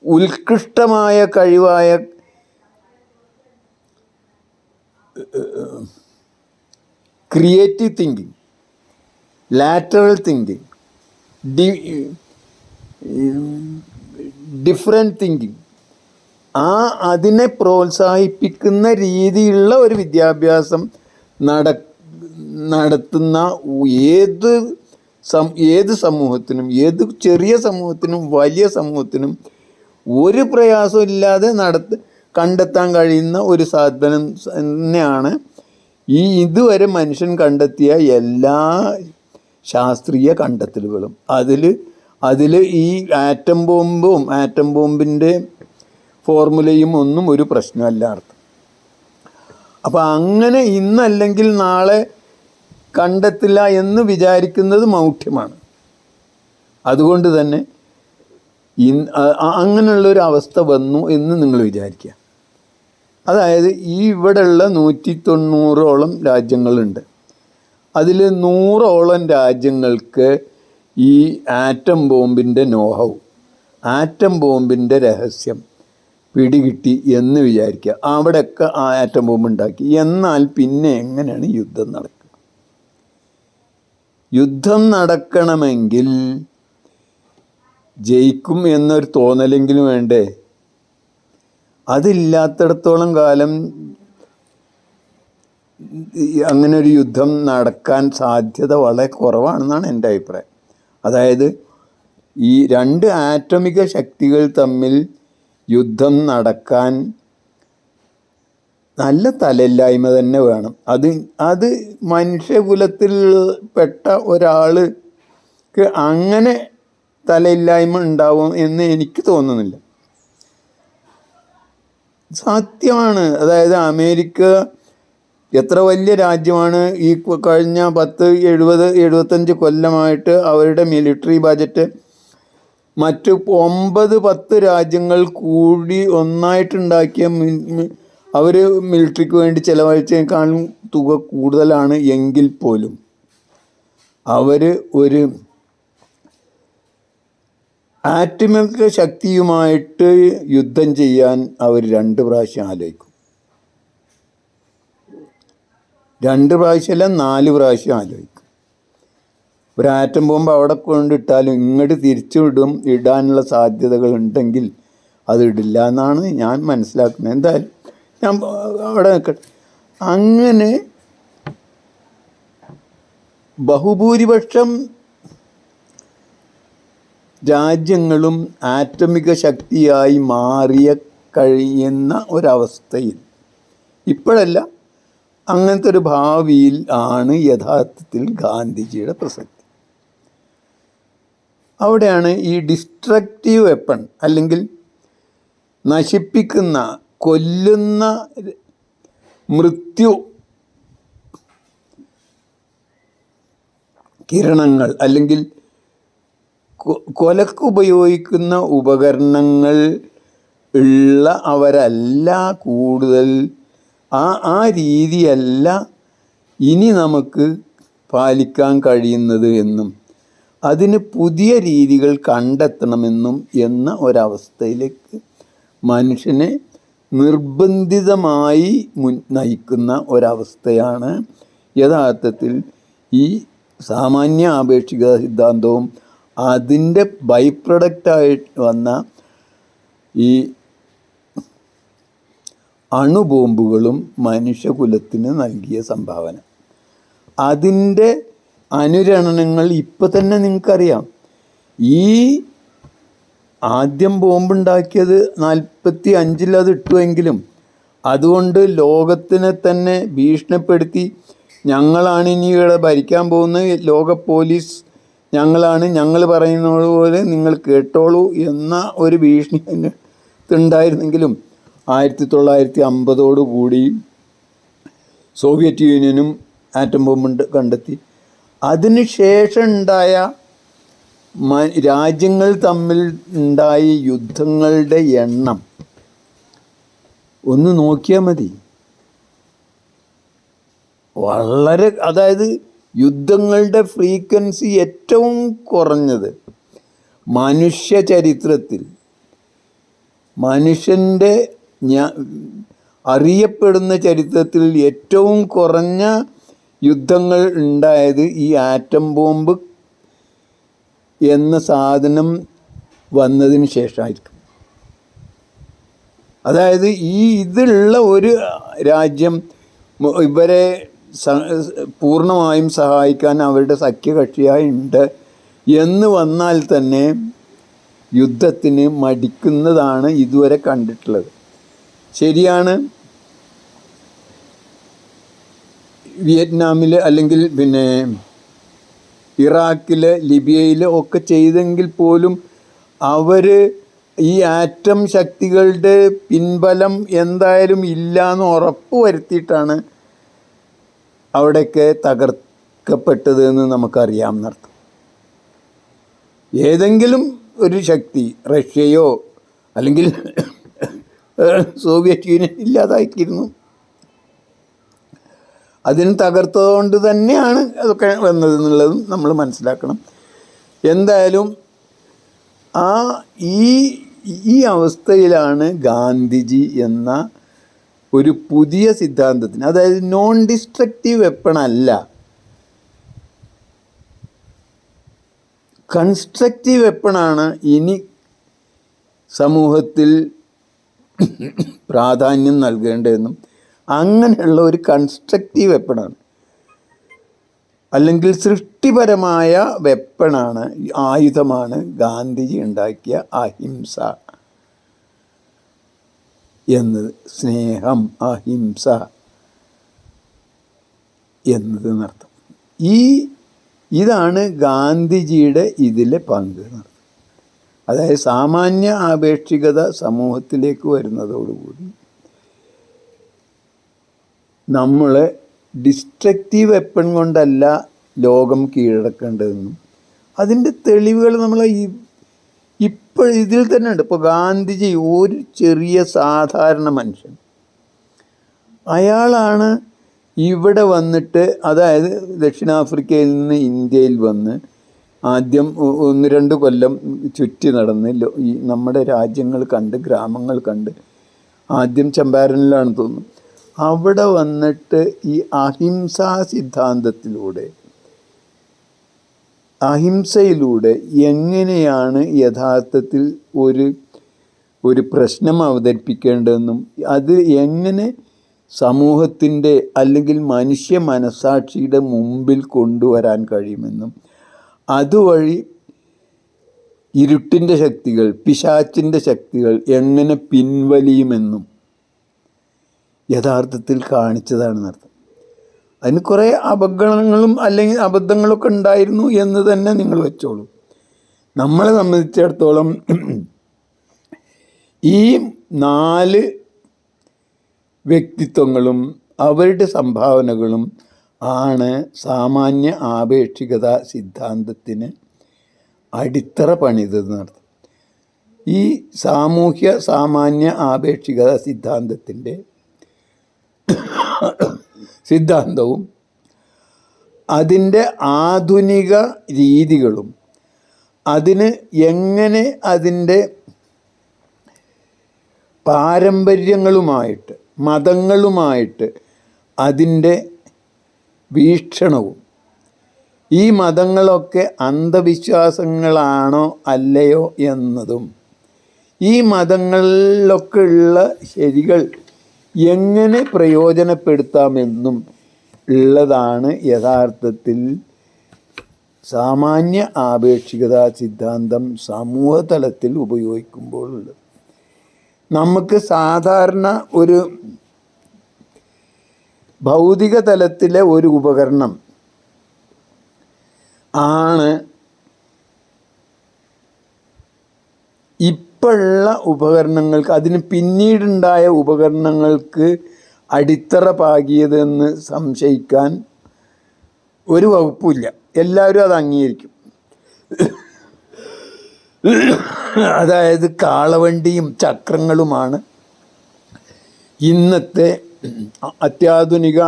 ഉത്കൃഷ്ടമായ കഴിവായ creative thinking, lateral thinking, different thinking, അതിനെ പ്രോത്സാഹിപ്പിക്കുന്ന രീതിയിലുള്ള ഒരു വിദ്യാഭ്യാസം നടത്തുന്ന ഏത് സമൂഹത്തിനും, ഏത് ചെറിയ സമൂഹത്തിനും വലിയ സമൂഹത്തിനും ഒരു പ്രയാസം ഇല്ലാതെ കണ്ടെത്താൻ കഴിയുന്ന ഒരു സാധനം തന്നെയാണ് ഇതുവരെ മനുഷ്യൻ കണ്ടെത്തിയ എല്ലാ ശാസ്ത്രീയ കണ്ടെത്തലുകളും. അതിൽ ഈ ആറ്റം ബോംബിൻ്റെ ഫോർമുലയും ഒന്നും ഒരു പ്രശ്നമല്ല അർത്ഥം. അപ്പോൾ അങ്ങനെ ഇന്നല്ലെങ്കിൽ നാളെ കണ്ടെത്തില്ല എന്ന് വിചാരിക്കുന്നത് മൗഢ്യമാണ്. അതുകൊണ്ട് തന്നെ അങ്ങനെയുള്ളൊരു അവസ്ഥ വന്നു എന്ന് നിങ്ങൾ വിചാരിക്കുക. അതായത് ഇവിടെയുള്ള 190ഓളം രാജ്യങ്ങളുണ്ട്. അതിൽ 100ഓളം രാജ്യങ്ങൾക്ക് ഈ ആറ്റം ബോംബിൻ്റെ നോഹൗ, ആറ്റം ബോംബിൻ്റെ രഹസ്യം പിടികിട്ടി എന്ന് വിചാരിക്കുക. അവിടെയൊക്കെ ആറ്റം ബോംബ് ഉണ്ടാക്കി. എന്നാൽ പിന്നെ എങ്ങനെയാണ് യുദ്ധം നടക്കുക? യുദ്ധം നടക്കണമെങ്കിൽ ജയിക്കും എന്നൊരു തോന്നലെങ്കിലും വേണ്ടേ? അതില്ലാത്തിടത്തോളം കാലം അങ്ങനെ ഒരു യുദ്ധം നടക്കാൻ സാധ്യത വളരെ കുറവാണെന്നാണ് എൻ്റെ അഭിപ്രായം. അതായത് ഈ രണ്ട് ആറ്റമിക ശക്തികൾ തമ്മിൽ യുദ്ധം നടക്കാൻ നല്ല തലയില്ലായ്മ തന്നെ വേണം. അത് മനുഷ്യകുലത്തിൽ പെട്ട ഒരാൾക്ക് അങ്ങനെ തലയില്ലായ്മ ഉണ്ടാവും എന്ന് എനിക്ക് തോന്നുന്നില്ല. സത്യമാണ്. അതായത് അമേരിക്ക എത്ര വലിയ രാജ്യമാണ്. ഈ കഴിഞ്ഞ 70-75 കൊല്ലമായിട്ട് അവരുടെ മിലിറ്ററി ബജറ്റ് മറ്റ് 9-10 രാജ്യങ്ങൾ കൂടി ഒന്നായിട്ടുണ്ടാക്കിയ അവർ മിലിറ്ററിക്ക് വേണ്ടി ചിലവഴിച്ചതിനേക്കാളും തുക കൂടുതലാണ്. എങ്കിൽ പോലും അവർ ഒരു ആറ്റമിക ശക്തിയുമായിട്ട് യുദ്ധം ചെയ്യാൻ അവർ 2 പ്രാവശ്യം ആലോചിക്കും. 2 പ്രാവശ്യമല്ല, 4 പ്രാവശ്യം ആലോചിക്കും. ഒരു ആറ്റം ബോംബ് അവിടെ കൊണ്ടിട്ടാലും ഇങ്ങോട്ട് തിരിച്ചു ഇടാനുള്ള സാധ്യതകൾ ഉണ്ടെങ്കിൽ അതിടില്ല എന്നാണ് ഞാൻ മനസ്സിലാക്കുന്നത്. എന്തായാലും ഞാൻ അവിടെ നിൽക്കട്ടെ. അങ്ങനെ ബഹുഭൂരിപക്ഷം രാജ്യങ്ങളും ആറ്റമിക ശക്തിയായി മാറിയ കഴിയുന്ന ഒരവസ്ഥയിൽ, ഇപ്പോഴല്ല, അങ്ങനത്തെ ഒരു ഭാവിയിൽ ആണ് യഥാർത്ഥത്തിൽ ഗാന്ധിജിയുടെ പ്രസക്തി. അവിടെയാണ് ഈ ഡിസ്ട്രക്റ്റീവ് വെപ്പൺ, അല്ലെങ്കിൽ നശിപ്പിക്കുന്ന, കൊല്ലുന്ന മൃത്യു കിരണങ്ങൾ, അല്ലെങ്കിൽ കൊലക്കുപയോഗിക്കുന്ന ഉപകരണങ്ങൾ ഉള്ള അവരല്ല കൂടുതൽ, ആ രീതിയല്ല ഇനി നമുക്ക് പാലിക്കാൻ കഴിയുന്നത് എന്നും അതിന് പുതിയ രീതികൾ കണ്ടെത്തണമെന്നും എന്ന ഒരവസ്ഥയിലേക്ക് മനുഷ്യനെ നിർബന്ധിതമായി നയിക്കുന്ന ഒരവസ്ഥയാണ് യഥാർത്ഥത്തിൽ ഈ സാമാന്യ ആപേക്ഷിക സിദ്ധാന്തവും അതിൻ്റെ ബൈ പ്രൊഡക്റ്റായിട്ട് വന്ന ഈ അണുബോംബുകളും മനുഷ്യകുലത്തിന് നൽകിയ സംഭാവന. അതിൻ്റെ അനുരണനങ്ങൾ ഇപ്പം തന്നെ നിങ്ങൾക്കറിയാം. ഈ ആദ്യം ബോംബുണ്ടാക്കിയത് 45 അത് ഇട്ടുവെങ്കിലും അതുകൊണ്ട് ലോകത്തിനെ തന്നെ ഭീഷണിപ്പെടുത്തി, ഞങ്ങളാണ് ഇനി ഇവിടെ ഭരിക്കാൻ പോകുന്നത്, ലോക പോലീസ് ഞങ്ങളാണ്, ഞങ്ങൾ പറയുന്നത് പോലെ നിങ്ങൾ കേട്ടോളൂ എന്ന ഒരു ഭീഷണി ഉണ്ടായിരുന്നെങ്കിലും 1950 കൂടി സോവിയറ്റ് യൂണിയനും ആറ്റം ബോംബ് കണ്ടെത്തി. അതിന് ശേഷം ഉണ്ടായ രാജ്യങ്ങൾ തമ്മിൽ ഉണ്ടായ യുദ്ധങ്ങളുടെ എണ്ണം ഒന്ന് നോക്കിയാൽ മതി. വളരെ, അതായത് യുദ്ധങ്ങളുടെ ഫ്രീക്വൻസി ഏറ്റവും കുറഞ്ഞത് മനുഷ്യ ചരിത്രത്തിൽ, മനുഷ്യൻ്റെ അറിയപ്പെടുന്ന ചരിത്രത്തിൽ ഏറ്റവും കുറഞ്ഞ യുദ്ധങ്ങൾ ഉണ്ടായത് ഈ ആറ്റം ബോംബ് എന്ന സാധനം വന്നതിന് ശേഷമായിരിക്കും. അതായത് ഇതുള്ള ഒരു രാജ്യം ഇവരെ പൂർണ്ണമായും സഹായിക്കാൻ അവരുടെ സഖ്യകക്ഷിയായി ഉണ്ട് എന്ന് വന്നാൽ തന്നെ യുദ്ധത്തിന് മടിക്കുന്നതാണ് ഇതുവരെ കണ്ടിട്ടുള്ളത്. ശരിയാണ്, വിയറ്റ്നാമിൽ അല്ലെങ്കിൽ ഇറാഖിൽ, ലിബിയയിൽ ഒക്കെ ചെയ്തെങ്കിൽ പോലും അവർ ഈ ആറ്റം ശക്തികളുടെ പിൻബലം എന്തായാലും ഇല്ലയെന്ന് ഉറപ്പ് വരുത്തിയിട്ടാണ് അവിടെയൊക്കെ തകർക്കപ്പെട്ടത് എന്ന് നമുക്കറിയാമെന്നർത്ഥം. ഏതെങ്കിലും ഒരു ശക്തി, റഷ്യയോ അല്ലെങ്കിൽ സോവിയറ്റ് യൂണിയൻ ഇല്ലാതാക്കിയിരുന്നു, അതിന് തകർത്തതുകൊണ്ട് തന്നെയാണ് അതൊക്കെ വന്നതെന്നുള്ളതും നമ്മൾ മനസ്സിലാക്കണം. എന്തായാലും ഈ അവസ്ഥയിലാണ് ഗാന്ധിജി എന്ന ഒരു പുതിയ സിദ്ധാന്തത്തിന്, അതായത് നോൺ ഡിസ്ട്രക്റ്റീവ് വെപ്പൺ അല്ല, കൺസ്ട്രക്റ്റീവ് വെപ്പണാണ് ഇനി സമൂഹത്തിൽ പ്രാധാന്യം നൽകേണ്ടതെന്നും, അങ്ങനെയുള്ള ഒരു കൺസ്ട്രക്റ്റീവ് വെപ്പണാണ്, അല്ലെങ്കിൽ സൃഷ്ടിപരമായ വെപ്പണാണ്, ആയുധമാണ് ഗാന്ധിജി ഉണ്ടാക്കിയ അഹിംസ എന്നത്. സ്നേഹം, അഹിംസ എന്നതെന്നർത്ഥം. ഇതാണ് ഗാന്ധിജിയുടെ ഇതിലെ പങ്ക് എന്നർത്ഥം. അതായത് സാമാന്യ ആപേക്ഷികത സമൂഹത്തിലേക്ക് വരുന്നതോടുകൂടി നമ്മൾ ഡിസ്ട്രക്റ്റീവ് വെപ്പൺ കൊണ്ടല്ല ലോകം കീഴടക്കേണ്ടതെന്നും അതിൻ്റെ തെളിവുകൾ നമ്മൾ ഇപ്പോൾ ഇതിൽ തന്നെ ഉണ്ട്. ഇപ്പോൾ ഗാന്ധിജി ഒരു ചെറിയ സാധാരണ മനുഷ്യൻ, അയാളാണ് ഇവിടെ വന്നിട്ട്, അതായത് ദക്ഷിണാഫ്രിക്കയിൽ നിന്ന് ഇന്ത്യയിൽ വന്ന് ആദ്യം 1-2 കൊല്ലം ചുറ്റി നടന്ന് ഈ നമ്മുടെ രാജ്യങ്ങൾ കണ്ട്, ഗ്രാമങ്ങൾ കണ്ട്, ആദ്യം ചമ്പാരനിലാണ് തോന്നുന്നു, അവിടെ വന്നിട്ട് ഈ അഹിംസാ സിദ്ധാന്തത്തിലൂടെ, അഹിംസയിലൂടെ എങ്ങനെയാണ് യഥാർത്ഥത്തിൽ ഒരു പ്രശ്നം അവതരിപ്പിക്കേണ്ടതെന്നും അത് എങ്ങനെ സമൂഹത്തിൻ്റെ അല്ലെങ്കിൽ മനുഷ്യ മനസാക്ഷിയുടെ മുമ്പിൽ കൊണ്ടുവരാൻ കഴിയുമെന്നും അതുവഴി ഇരുട്ടിൻ്റെ ശക്തികൾ, പിശാച്ചിൻ്റെ ശക്തികൾ എങ്ങനെ പിൻവലിയുമെന്നും യഥാർത്ഥത്തിൽ കാണിച്ചതാണെന്നർത്ഥം. അതിന് കുറേ അപകടങ്ങളും അല്ലെങ്കിൽ അബദ്ധങ്ങളൊക്കെ ഉണ്ടായിരുന്നു എന്ന് തന്നെ നിങ്ങൾ വെച്ചോളൂ. നമ്മളെ സംബന്ധിച്ചിടത്തോളം ഈ 4 വ്യക്തിത്വങ്ങളും അവരുടെ സംഭാവനകളും ആണ് സാമാന്യ ആപേക്ഷികത സിദ്ധാന്തത്തിന് അടിത്തറ പണിതെന്നർത്ഥം. ഈ സാമൂഹ്യ സാമാന്യ ആപേക്ഷികത സിദ്ധാന്തവും അതിൻ്റെ ആധുനിക രീതികളും അതിന് എങ്ങനെ അതിൻ്റെ പാരമ്പര്യങ്ങളുമായിട്ട് മതങ്ങളുമായിട്ട് അതിൻ്റെ വീക്ഷണവും ഈ മതങ്ങളൊക്കെ അന്ധവിശ്വാസങ്ങളാണോ അല്ലയോ എന്നതും ഈ മതങ്ങളിലൊക്കെ ഉള്ള ശരികൾ എങ്ങനെ പ്രയോജനപ്പെടുത്താമെന്നും ഉള്ളതാണ് യഥാർത്ഥത്തിൽ സാമാന്യ ആപേക്ഷികതാ സിദ്ധാന്തം സമൂഹതലത്തിൽ ഉപയോഗിക്കുമ്പോൾ ഉള്ളത്. നമുക്ക് സാധാരണ ഒരു ഭൗതിക തലത്തിലെ ഒരു ഉപകരണം ആണ് ഇപ്പോഴുള്ള ഉപകരണങ്ങൾക്ക്, അതിന് പിന്നീടുണ്ടായ ഉപകരണങ്ങൾക്ക് അടിത്തറ പാകിയതെന്ന് സംശയിക്കാൻ ഒരു വകുപ്പില്ല. എല്ലാവരും അത് അംഗീകരിക്കും. അതായത് കാളവണ്ടിയും ചക്രങ്ങളുമാണ് ഇന്നത്തെ അത്യാധുനിക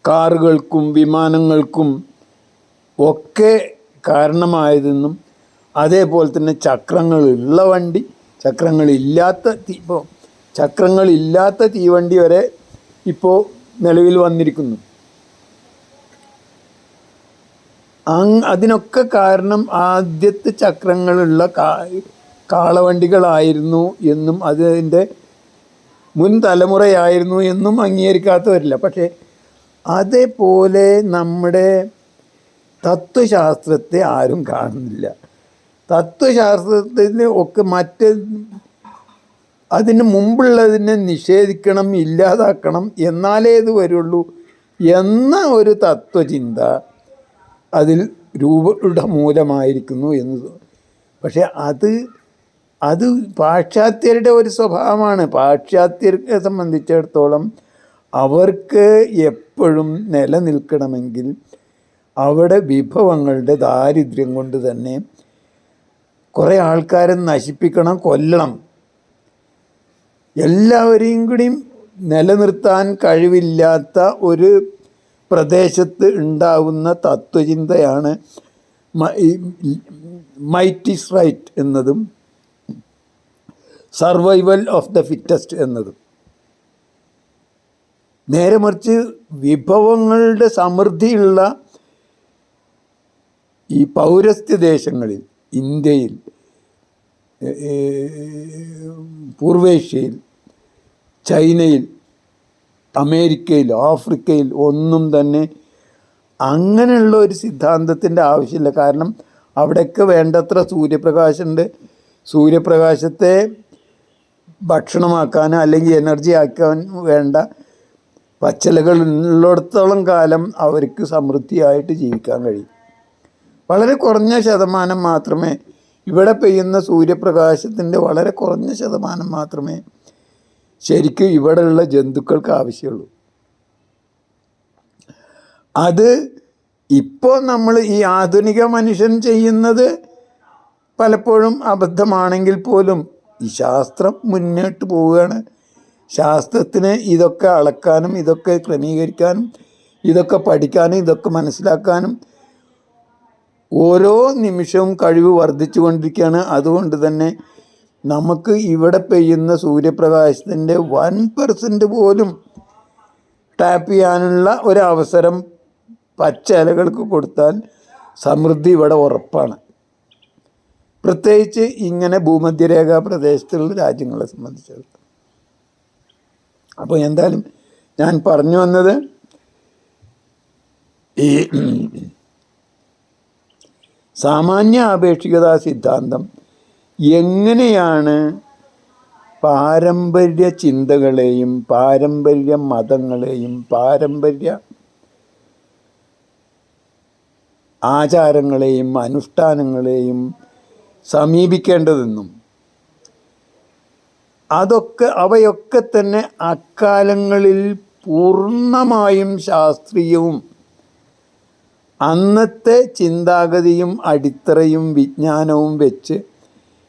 കാറുകൾക്കും വിമാനങ്ങൾക്കും ഒക്കെ കാരണമായതെന്നും അതേപോലെ തന്നെ ചക്രങ്ങളുള്ള വണ്ടി, ചക്രങ്ങളില്ലാത്ത തീവണ്ടി വരെ ഇപ്പോൾ നിലവിൽ വന്നിരിക്കുന്നു. അതിനൊക്കെ കാരണം ആദ്യത്തെ ചക്രങ്ങളുള്ള കാളവണ്ടികളായിരുന്നു എന്നും അതിൻ്റെ മുൻ തലമുറയായിരുന്നു എന്നും അംഗീകരിക്കാത്തവരില്ല. പക്ഷേ അതേപോലെ നമ്മുടെ തത്വശാസ്ത്രത്തെ ആരും കാണുന്നില്ല. തത്വശാസ്ത്രത്തിന് ഒക്കെ അതിന് മുമ്പുള്ളതിനെ നിഷേധിക്കണം, ഇല്ലാതാക്കണം, എന്നാലേ ഇത് വരുള്ളൂ എന്ന ഒരു തത്വചിന്ത അതിൽ രൂഢമൂലമായിരിക്കുന്നു എന്നത്. പക്ഷെ അത് പാശ്ചാത്യരുടെ ഒരു സ്വഭാവമാണ്. പാശ്ചാത്യരെ സംബന്ധിച്ചിടത്തോളം അവർക്ക് എപ്പോഴും നിലനിൽക്കണമെങ്കിൽ അവിടെ വിഭവങ്ങളുടെ ദാരിദ്ര്യം കൊണ്ട് തന്നെ കുറേ ആൾക്കാരെ നശിപ്പിക്കണം, കൊല്ലണം. എല്ലാവരെയും കൂടിയും നിലനിർത്താൻ കഴിവില്ലാത്ത ഒരു പ്രദേശത്ത് ഉണ്ടാവുന്ന തത്വചിന്തയാണ് മൈറ്റ് ഈസ് റൈറ്റ് എന്നതും സർവൈവൽ ഓഫ് ദ ഫിറ്റസ്റ്റ് എന്നതും. നേരെ മറിച്ച് വിഭവങ്ങളുടെ സമൃദ്ധിയുള്ള ഈ പൗരസ്ത്യ ദേശങ്ങളിൽ, ഇന്ത്യയിൽ, പൂർവേഷ്യയിൽ, ചൈനയിൽ, അമേരിക്കയിൽ, ആഫ്രിക്കയിൽ ഒന്നും തന്നെ അങ്ങനെയുള്ള ഒരു സിദ്ധാന്തത്തിൻ്റെ ആവശ്യമില്ല. കാരണം അവിടെയൊക്കെ വേണ്ടത്ര സൂര്യപ്രകാശമുണ്ട്. സൂര്യപ്രകാശത്തെ ഭക്ഷണമാക്കാൻ അല്ലെങ്കിൽ എനർജി ആക്കാൻ വേണ്ട പച്ചിലകൾ ഉള്ളിടത്തോളം കാലം അവർക്ക് സമൃദ്ധിയായിട്ട് ജീവിക്കാൻ കഴിയും. വളരെ കുറഞ്ഞ ശതമാനം മാത്രമേ ഇവിടെ പെയ്യുന്ന സൂര്യപ്രകാശത്തിൻ്റെ വളരെ കുറഞ്ഞ ശതമാനം മാത്രമേ ശരിക്കും ഇവിടെയുള്ള ജന്തുക്കൾക്ക് ആവശ്യമുള്ളൂ. അത് ഇപ്പോൾ നമ്മൾ ഈ ആധുനിക മനുഷ്യൻ ചെയ്യുന്നത് പലപ്പോഴും അബദ്ധമാണെങ്കിൽ പോലും ഈ ശാസ്ത്രം മുന്നോട്ട് പോവുകയാണ്. ശാസ്ത്രത്തിന് ഇതൊക്കെ അളക്കാനും ഇതൊക്കെ ക്രമീകരിക്കാനും ഇതൊക്കെ പഠിക്കാനും ഇതൊക്കെ മനസ്സിലാക്കാനും ഓരോ നിമിഷവും കഴിവ് വർദ്ധിച്ചു കൊണ്ടിരിക്കുകയാണ്. അതുകൊണ്ട് തന്നെ നമുക്ക് ഇവിടെ പെയ്യുന്ന സൂര്യപ്രകാശത്തിൻ്റെ 1% പോലും ടാപ്പ് ചെയ്യാനുള്ള ഒരവസരം പച്ച ഇലകൾക്ക് കൊടുത്താൽ സമൃദ്ധി ഇവിടെ ഉറപ്പാണ്. പ്രത്യേകിച്ച് ഇങ്ങനെ ഭൂമധ്യരേഖാ പ്രദേശത്തുള്ള രാജ്യങ്ങളെ സംബന്ധിച്ചിടത്തോളം. അപ്പോൾ എന്തായാലും ഞാൻ പറഞ്ഞു വന്നത് ഈ സാമാന്യ ആപേക്ഷികതാ സിദ്ധാന്തം എങ്ങനെയാണ് പാരമ്പര്യ ചിന്തകളെയും പാരമ്പര്യ മതങ്ങളെയും പാരമ്പര്യ ആചാരങ്ങളെയും അനുഷ്ഠാനങ്ങളെയും സമീപിക്കേണ്ടതെന്നും അവയൊക്കെ തന്നെ അക്കാലങ്ങളിൽ പൂർണ്ണമായും ശാസ്ത്രീയവും അന്നത്തെ ചിന്താഗതിയും അടിത്തറയും വിജ്ഞാനവും വെച്ച്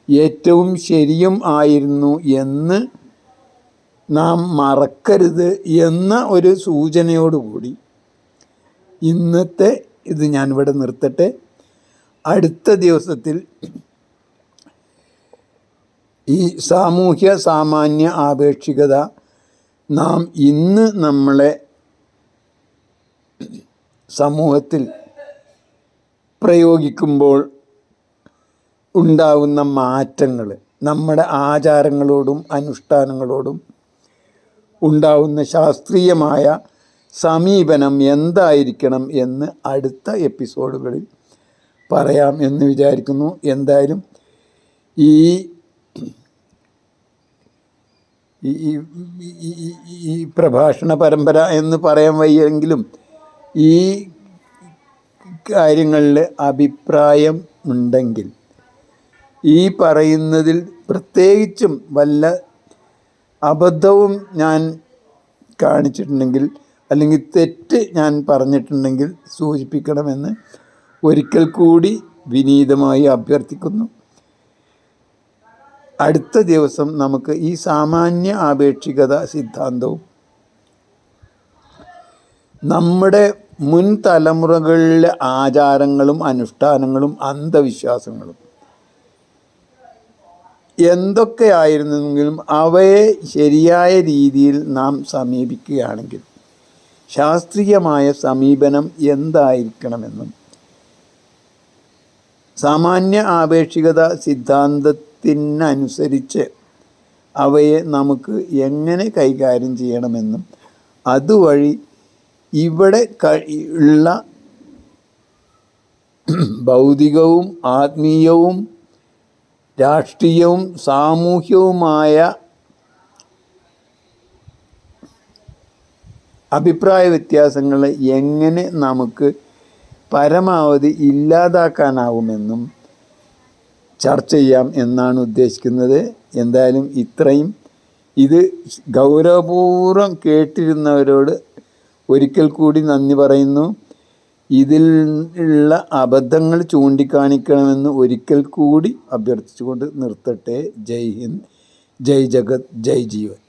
ഏറ്റവും ശരിയും ആയിരുന്നു എന്ന് നാം മറക്കരുത് എന്ന ഒരു സൂചനയോടുകൂടി ഇന്നത്തെ ഇത് ഞാനിവിടെ നിർത്തട്ടെ. അടുത്ത ദിവസത്തിൽ ഈ സാമൂഹ്യ സാമാന്യ ആപേക്ഷികത നാം ഇന്ന് നമ്മളെ സമൂഹത്തിൽ പ്രയോഗിക്കുമ്പോൾ ഉണ്ടാകുന്ന മാറ്റങ്ങൾ, നമ്മുടെ ആചാരങ്ങളോടും അനുഷ്ഠാനങ്ങളോടും ഉണ്ടാകുന്ന ശാസ്ത്രീയമായ സമീപനം എന്തായിരിക്കണം എന്ന് അടുത്ത എപ്പിസോഡുകളിൽ പറയാം എന്ന് വിചാരിക്കുന്നു. എന്തായാലും ഈ പ്രഭാഷണ പരമ്പര എന്ന് പറയാൻ വയ്യെങ്കിലും ഈ കാര്യങ്ങളിൽ അഭിപ്രായം ഉണ്ടെങ്കിൽ, ഈ പറയുന്നതിൽ പ്രത്യേകിച്ചും വല്ല അബദ്ധവും ഞാൻ കാണിച്ചിട്ടുണ്ടെങ്കിൽ അല്ലെങ്കിൽ തെറ്റ് ഞാൻ പറഞ്ഞിട്ടുണ്ടെങ്കിൽ സൂചിപ്പിക്കണമെന്ന് ഒരിക്കൽ കൂടി വിനീതമായി അഭ്യർത്ഥിക്കുന്നു. അടുത്ത ദിവസം നമുക്ക് ഈ സാമാന്യ ആപേക്ഷികത സിദ്ധാന്തവും നമ്മുടെ മുൻ തലമുറകളിലെ ആചാരങ്ങളും അനുഷ്ഠാനങ്ങളും അന്ധവിശ്വാസങ്ങളും എന്തൊക്കെയായിരുന്നെങ്കിലും അവയെ ശരിയായ രീതിയിൽ നാം സമീപിക്കുകയാണെങ്കിൽ ശാസ്ത്രീയമായ സമീപനം എന്തായിരിക്കണമെന്നും സാമാന്യ ആപേക്ഷികത സിദ്ധാന്തത്തിനനുസരിച്ച് അവയെ നമുക്ക് എങ്ങനെ കൈകാര്യം ചെയ്യണമെന്നും അതുവഴി ഇവിടെ ഉള്ള ഭൗതികവും ആത്മീയവും രാഷ്ട്രീയവും സാമൂഹ്യവുമായ അഭിപ്രായ വ്യത്യാസങ്ങൾ എങ്ങനെ നമുക്ക് പരമാവധി ഇല്ലാതാക്കാനാവുമെന്നും ചർച്ച ചെയ്യാം എന്നാണ് ഉദ്ദേശിക്കുന്നത്. എന്തായാലും ഇത്രയും ഇത് ഗൗരവപൂർവ്വം കേട്ടിരുന്നവരോട് ഒരിക്കൽ കൂടി നന്ദി പറയുന്നു. ഇതിൽ ഉള്ള അബദ്ധങ്ങൾ ചൂണ്ടിക്കാണിക്കണമെന്ന് ഒരിക്കൽ കൂടി അഭ്യർത്ഥിച്ചുകൊണ്ട് നിർത്തട്ടെ. ജയ് ഹിന്ദ്, ജയ് ജഗത്, ജയ് ജീവൻ.